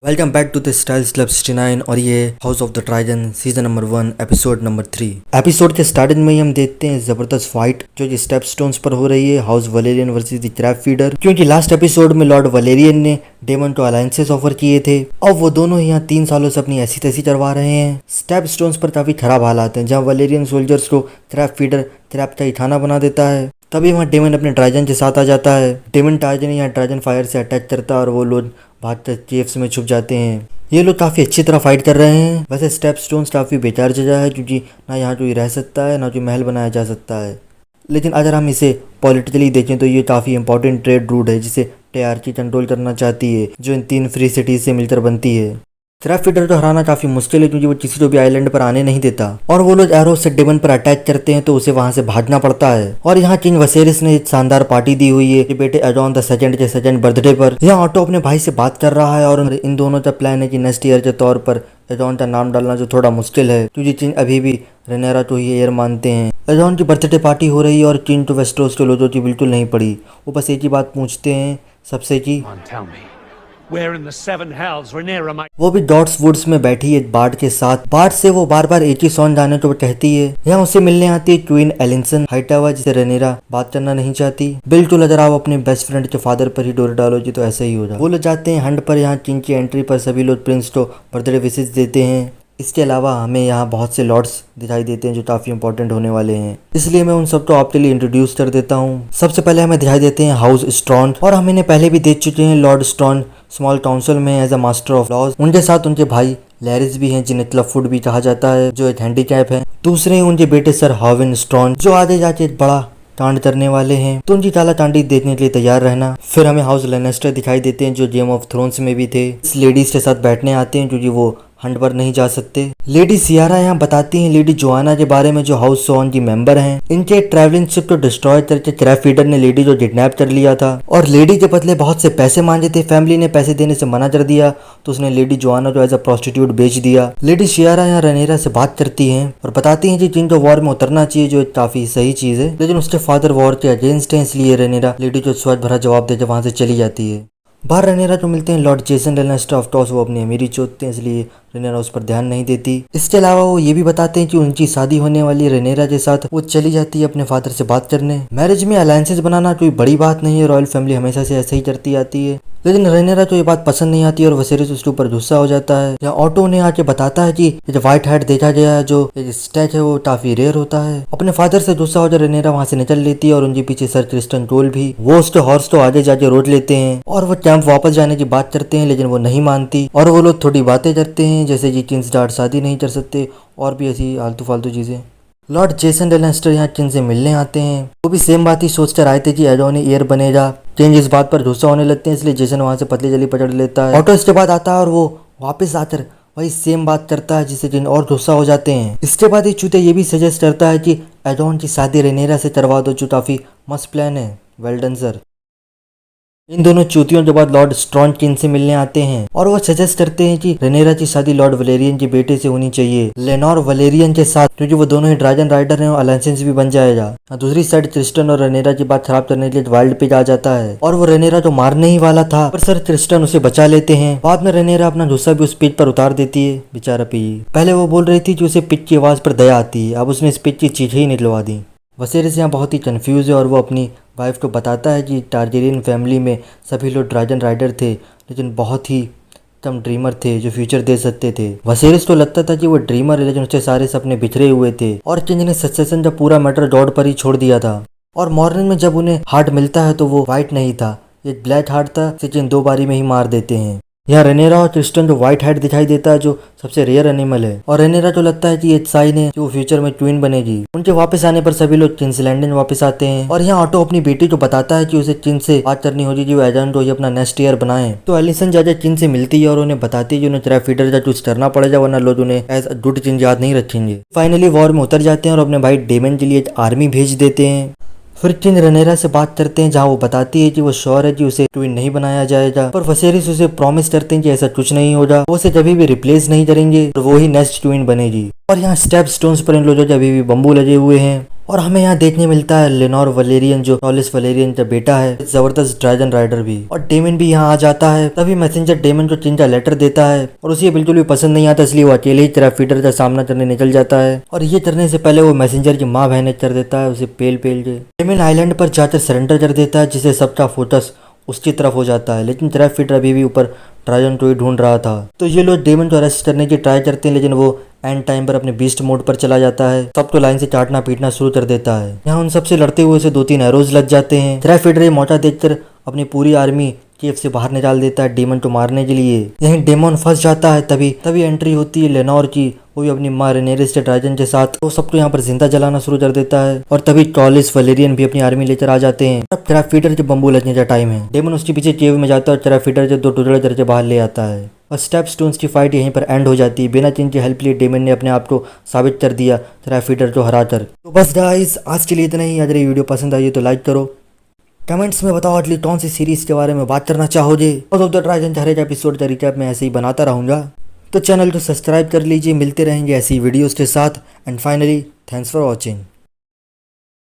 Welcome back to the styles club 69 और ये house of the dragon season number 1 episode number 3। Episode के starting में ही हम देखते हैं जबरदस्त फाइट जो कि स्टेप स्टोन्स पर हो रही है, house Valerian versus the crab feeder. क्योंकि लास्ट एपिसोड में लॉर्ड वलेरियन ने डेमन को अलायंसेस ऑफर किए थे और वो दोनों यहाँ 3 सालों से अपनी ऐसी तैसी चढ़वा रहे हैं। स्टेप स्टोन्स पर काफी खराब हालात हैं, जहाँ वलेरियन सोल्जर्स को क्रैब फीडर क्रैब का ही खाना बना देता है। तभी वहाँ डेमन अपने ड्रैगन के साथ आ जाता है। डेमन टार्जन यहाँ ड्रैगन फायर से अटैक करता है और वो लोग भागते केव्स में छुप जाते हैं। ये लोग काफ़ी अच्छी तरह फाइट कर रहे हैं। वैसे स्टेप स्टोन्स काफ़ी बेकार जगह है क्योंकि ना यहाँ कोई रह सकता है ना कोई महल बनाया जा सकता है। लेकिन अगर हम इसे पॉलिटिकली देखें तो ये काफ़ी इंपॉर्टेंट ट्रेड रूट है जिसे टेआरची कंट्रोल करना चाहती है, जो इन 3 फ्री सिटीज से मिलकर बनती है। क्रैब फीडर को हराना काफी मुश्किल है क्योंकि वो किसी को भी आइलैंड पर आने नहीं देता और वो लोग एरो से डेमन पर अटैक करते हैं तो उसे वहां से भागना पड़ता है। और यहाँ किंग वसेरिस ने एक शानदार पार्टी दी हुई है कि बेटे एडोन द सेकंड के सेकंड बर्थडे पर। यहाँ ऑटो अपने भाई से बात कर रहा है और इन दोनों का प्लान है कि नेक्स्ट ईयर के तौर पर एडोन का नाम डालना, जो थोड़ा मुश्किल है क्योंकि किंग अभी भी रेनेरा को ही एयर मानते हैं। एडोन की बर्थडे पार्टी हो रही है और किंग टू वेस्टरोस के लोगों की बिल्कुल नहीं पड़ी। वो बस एक ही बात पूछते हैं सबसे की वो भी डॉट्स वुड्स में बैठी है बार्ड के साथ। बार्ड से वो बार बार एक ही सॉन्ग गाने को कहती है। यहाँ उसे मिलने आती है क्वीन एलिसन हाइटावा, जिसे रेनेरा बात करना नहीं चाहती। बिल्कुल अगर आप अपने बेस्ट फ्रेंड के फादर पर ही डोर डालोगी तो ऐसा ही होगा। वो लोग जाते हैं हंट पर। यहाँ किंग की एंट्री पर सभी लोग प्रिंस को बर्थडे विशेष देते हैं। इसके अलावा हमें यहाँ बहुत से लॉर्ड्स दिखाई देते हैं जो काफी इंपॉर्टेंट होने वाले हैं, इसलिए मैं उन सबको आपके लिए इंट्रोड्यूस कर देता हूँ। सबसे पहले हमें दिखाई देते हैं हाउस स्ट्रॉन, और हम इन्हें पहले भी देख चुके हैं। लॉर्ड स्ट्रॉन स्मॉल काउंसिल में as a master of laws. उनके साथ उनके भाई लैरिस भी हैं जिन्हें क्लब फुट भी कहा जाता है, जो एक हैंडीकैप है। दूसरे उनके बेटे सर हाविन स्ट्रॉन, जो आगे जाके एक बड़ा कांड करने वाले हैं, तो उनकी काला कांडी देखने के लिए तैयार रहना। फिर हमें हाउस लेनेस्टर दिखाई देते हैं जो गेम ऑफ थ्रोन्स में भी थे। इस लेडीज के साथ बैठने आते हैं क्योंकि वो हंट पर नहीं जा सकते। लेडी सियारा यहाँ बताती हैं लेडी जोआना के बारे में, जो हाउस सोन की मेंबर हैं। इनके ट्रैवलिंग शिप को डिस्ट्रॉय करके क्रैब फीडर ने लेडी को किडनैप कर लिया था और लेडी के बदले बहुत से पैसे मांगे थे। फैमिली ने पैसे देने से मना कर दिया तो उसने लेडी जोआना को एज अ प्रोस्टिट्यूट बेच दिया। लेडी सियारा यहाँ रेनेरा से बात करती हैं और बताती हैं कि किंग को वॉर में उतरना चाहिए, जो काफी सही चीज है, लेकिन उसके फादर वॉर के अगेंस्ट है। इसलिए रेनेरा लेडी को स्वाद भरा जवाब देकर वहां से चली जाती है। बाहर रेनेरा को मिलते हैं Lord Jason Lannister. Of course वो अपनी अमीरी चोतते हैं, इसलिए रेनेरा उस पर ध्यान नहीं देती। इसके अलावा वो ये भी बताते हैं कि उनकी शादी होने वाली रेनेरा के साथ वो चली जाती है अपने फादर से बात करने। मैरिज में अलायंसेस बनाना कोई बड़ी बात नहीं है, रॉयल फैमिली हमेशा से ऐसे ही करती आती है। लेकिन रेनेरा को ये बात पसंद नहीं आती और वसेरिस उसके ऊपर गुस्सा हो जाता है। या ऑटो ने आके बताता है कि जो व्हाइट हैट देखा गया है, जो स्टैच है, वो काफी रेयर होता है। अपने फादर से गुस्सा हो जाए रेनेरा वहां से निकल लेती है और उनके पीछे सर क्रिस्टन टोल भी। वो उसके हॉर्स तो आगे जाके रोक लेते हैं और वो कैंप वापस जाने की बात करते हैं, लेकिन वो नहीं मानती और वो लोग थोड़ी बातें करते हैं जैसे कि किंग्स डार्ट शादी नहीं कर सकते और भी ऐसी आलतू फालतू चीजें। लॉर्ड जेसन लेनेस्टर यहाँ किंग से मिलने आते हैं। वो भी सेम बात ही सोचकर आए थे कि एडोन एयर बनेगा। किंग इस बात पर गुस्सा होने लगते हैं, इसलिए जेसन वहां से पतली जली पकड़ लेता है। ऑटो इसके बाद आता है और वो वापस आकर वही सेम बात करता है, जिससे किंग और गुस्सा हो जाते हैं। इसके बाद ये चूते ये भी सजेस्ट करता है कि एडोन की शादी रेनेरा से करवा दो, जो काफी मस्त प्लान है। Well done sir. इन दोनों चूतियों के बाद लॉर्ड स्ट्रॉन किंग से मिलने आते हैं और वो सजेस्ट करते हैं कि रेनेरा की शादी लॉर्ड वलेरियन के बेटे से होनी चाहिए, लेनोर वलेरियन के साथ, क्योंकि वो दोनों ही ड्रैगन राइडर हैं और अलायंसेस भी बन जाएगा। दूसरी साइड क्रिस्टन और रेनेरा की बात खराब करने के लिए वाइल्ड पिग आ जाता है और वो रेनेरा को मारने ही वाला था, पर सर क्रिस्टन उसे बचा लेते हैं। बाद में रेनेरा अपना गुस्सा भी उस पिग पर उतार देती है। बेचारा पिग, पहले वो बोल रही थी कि उसे पिग की आवाज पर दया आती है, अब उसने इस पिग की चीख ही निकलवा दी। वसेरिस यहाँ बहुत ही कंफ्यूज है और वो अपनी वाइफ को बताता है कि टारगेरियन फैमिली में सभी लोग ड्रैगन राइडर थे, लेकिन बहुत ही कम ड्रीमर थे जो फ्यूचर दे सकते थे। वसेरिस को लगता था कि वो ड्रीमर है, लेकिन उसके सारे सपने बिखरे हुए थे और किंग ने सक्सेशन का पूरा मैटर डॉड पर ही छोड़ दिया था। और मॉर्निंग में जब उन्हें हार्ट मिलता है तो वो वाइट नहीं था, ये ब्लैक हार्ट था, जिसे 2 बारी में ही मार देते हैं। यहाँ रेनेरा और क्रिस्टन जो व्हाइट हैट दिखाई देता है, जो सबसे रेयर एनिमल है, और रेनेरा को लगता है कि ये साइन है कि वो फ्यूचर में ट्विन बनेगी। उनके वापस आने पर सभी लोग किंग्स लैंडन वापस आते हैं और यहाँ ऑटो अपनी बेटी को बताता है कि उसे किंग से बात करनी होगी कि वो एडोन को ही अपना नेक्स्ट ईयर बनाए। तो एलिसन जाके किंग से मिलती है और उन्हें बताती है कि उन्हें क्रैब फीडर का चूज करना पड़ेगा, वरना लोग उन्हें एज अ गुड किंग याद नहीं रखेंगे। फाइनली वॉर में उतर जाते हैं और अपने भाई डेमन के लिए एक आर्मी भेज देते हैं। फिर किंग रेनेरा से बात करते हैं, जहाँ वो बताती है कि वो श्योर है कि उसे ट्विन नहीं बनाया जाएगा, पर वसेरिस उसे प्रॉमिस करते हैं कि ऐसा कुछ नहीं होगा, वो उसे कभी भी रिप्लेस नहीं करेंगे और वो ही नेक्स्ट ट्विन बनेगी। और यहाँ स्टेप स्टोन्स पर इन लोगों के अभी भी बम्बू लगे हुए हैं और हमें यहाँ देखने मिलता है लेनोर वलेरियन जो टॉलिस वलेरियन का बेटा है, जबरदस्त ड्रैगन राइडर भी। और डेमन भी यहाँ आ जाता है। तभी मैसेंजर डेमन को चिंचा लेटर देता है और उसे बिल्कुल भी पसंद नहीं आता, इसलिए वो अकेले ही ट्रैफीडर का सामना करने निकल जाता है। और ये करने से पहले वो मैसेंजर की माँ बहने कर देता है उसे पेल पेल के। डेमन आइलैंड पर जाकर सरेंडर कर देता है, जिससे सबका फोकस उसकी तरफ हो जाता है। लेकिन ट्रैफीडर अभी भी ऊपर ट्रायन को ही ढूंढ रहा था। तो ये लोग डेमन को अरेस्ट करने की ट्राई करते हैं, लेकिन वो एंड टाइम पर अपने बीस्ट मोड पर चला जाता है। सबको लाइन से काटना पीटना शुरू कर देता है। यहाँ उन सबसे लड़ते हुए से 2-3 एरोज लग जाते हैं। ट्रैफीडर ये मौका देखकर अपनी पूरी आर्मी केव से बाहर निकाल देता है डेमन को मारने के लिए। यहीं डेमन फंस जाता है। तभी एंट्री होती है लेनोर की, वो भी अपनी माँ रेनेरिस के ड्रैगन के साथ। वो सबको यहाँ पर जिंदा जलाना शुरू कर देता है। और तभी टॉलिस वलेरियन भी अपनी आर्मी लेकर आ जाते हैं। तब ट्रैफीडर के बम्बू लगने का टाइम है। डेमन उसके पीछे केव में जाता है और ट्रैफीडर के 2 टुकड़े करके बाहर ले आता है। और स्टेप स्टोन्स की फाइट यहीं पर एंड हो जाती है। बिना चिन की हेल्प लिए डेमन ने अपने आप को साबित कर दिया ट्रैफीडर को हराकर। तो बस गाइस, आज के लिए इतना ही। अगर ये वीडियो पसंद आई तो लाइक करो, कमेंट्स में बताओ अगली कौन सी सीरीज के बारे में बात करना चाहोगे। और द ड्रैगन हर एक एपिसोड का रिकैप मैं ऐसे ही बनाता रहूंगा, तो चैनल को सब्सक्राइब कर लीजिए। मिलते रहेंगे ऐसी वीडियोस के साथ। And finally, thanks for watching.